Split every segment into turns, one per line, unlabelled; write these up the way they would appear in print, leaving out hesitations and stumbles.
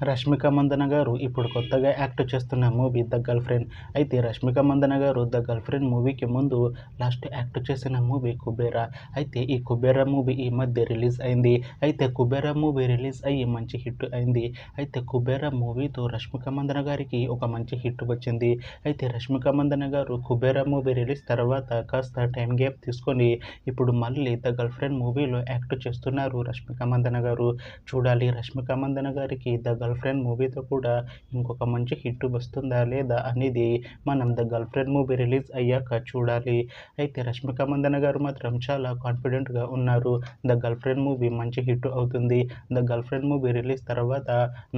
రష్మిక మందన గారు ఇప్పుడు కొత్తగా యాక్ట్ చేస్తున్న మూవీ ద గర్ల్ ఫ్రెండ్. అయితే రష్మిక మందన గారు ద గర్ల్ ఫ్రెండ్ మూవీకి ముందు లాస్ట్ యాక్ట్ చేసిన మూవీ కుబేరా. అయితే ఈ కుబేరా మూవీ ఈ మధ్య రిలీజ్ అయింది. అయితే కుబేరా మూవీ రిలీజ్ అయ్యి మంచి హిట్ అయింది. అయితే కుబేరా మూవీతో రష్మిక మందన గారికి ఒక మంచి హిట్ వచ్చింది. అయితే రష్మిక మందన గారు కుబేరా మూవీ రిలీజ్ తర్వాత కాస్త టైం గ్యాప్ తీసుకొని ఇప్పుడు మళ్ళీ ద గర్ల్ ఫ్రెండ్ మూవీలో యాక్ట్ చేస్తున్నారు రష్మిక మందన గారు. చూడాలి రష్మిక మందన గారికి ద గర్ల్ ఫ్రెండ్ మూవీతో కూడా ఇంకొక మంచి హిట్ వస్తుందా లేదా అనేది మనం the girl friend movie release అయ్యాక చూడాలి. అయితే రష్మిక మందన గారు మాత్రం చాలా కాన్ఫిడెంట్గా ఉన్నారు. ద గర్ల్ ఫ్రెండ్ మూవీ మంచి హిట్ అవుతుంది. The girl friend movie release తర్వాత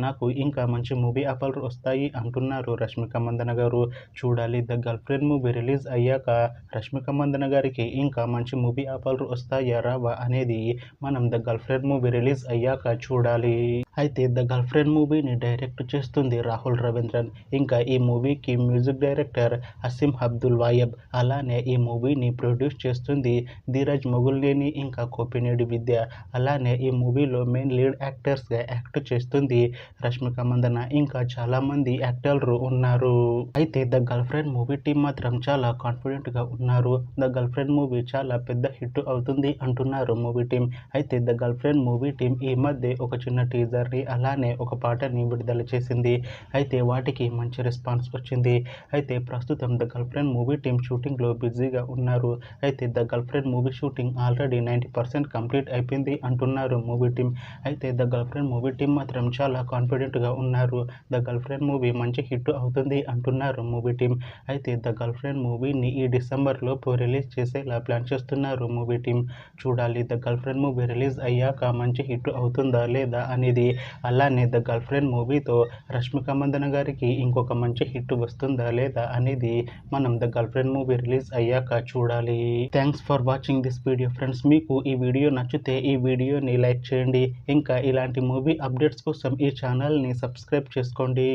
నాకు ఇంకా మంచి మూవీ ఆఫర్లు వస్తాయి అంటున్నారు రష్మిక మందన గారు. చూడాలి the girl friend movie release అయ్యాక రష్మిక మందన గారికి ఇంకా మంచి మూవీ ఆఫర్లు వస్తాయా రావా అనేది మనం the girl friend movie release అయ్యాక చూడాలి. అయితే ద గర్ల్ ఫ్రెండ్ మూవీని డైరెక్ట్ చేస్తుంది రాహుల్ రవీంద్రన్. ఇంకా ఈ మూవీకి మ్యూజిక్ డైరెక్టర్ అసీం అబ్దుల్ వాయబ్. అలానే ఈ మూవీని ప్రొడ్యూస్ చేస్తుంది ధీరజ్ మొగుల్నేని ఇంకా కోపినేడి విద్య. అలానే ఈ మూవీలో మెయిన్ లీడ్ యాక్టర్స్గా యాక్ట్ చేస్తుంది రష్మిక మందన. ఇంకా చాలామంది యాక్టర్లు ఉన్నారు. అయితే the girl friend movie team మాత్రం చాలా కాన్ఫిడెంట్గా ఉన్నారు. ద గర్ల్ ఫ్రెండ్ మూవీ చాలా పెద్ద హిట్ అవుతుంది అంటున్నారు మూవీ టీం. అయితే the girl friend movie team ఈ మధ్య ఒక చిన్న టీజర్ని అలానే ఒక పాటని విడుదల చేసింది. అయితే వాటికి మంచి రెస్పాన్స్ వచ్చింది. అయితే ప్రస్తుతం the girl friend movie team షూటింగ్లో బిజీగా ఉన్నారు. అయితే the girl friend movie shooting already 90% complete అయిపోయింది అంటున్నారు మూవీ టీం. అయితే the girl friend movie team మాత్రం చాలా కాన్ఫిడెంట్గా ఉన్నారు. ద గర్ల్ ఫ్రెండ్ మూవీ మంచి హిట్ అవుతుంది అంటున్నారు మూవీ టీం. అయితే ద గర్ల్ ఫ్రెండ్ మూవీని ఈ డిసెంబర్లోపు రిలీజ్ చేసేలా ప్లాన్ చేస్తున్నారు మూవీ టీం. చూడాలి the girl friend movie release అయ్యాక మంచి హిట్ అవుతుందా లేదా అనేది. అలానే ద గర్ల్ ఫ్రెండ్ మూవీతో రష్మిక మందన గారికి ఇంకొక మంచి హిట్ వస్తుందా లేదా అనేది మనం the girl friend movie release అయ్యాక చూడాలి. Thanks for watching this video friends. మీకు ఈ వీడియో నచ్చితే ఈ వీడియోని లైక్ చేయండి. ఇంకా ఇలాంటి మూవీ అప్డేట్స్ కోసం ఈ ఛానల్ని సబ్స్క్రైబ్ చేసుకోండి.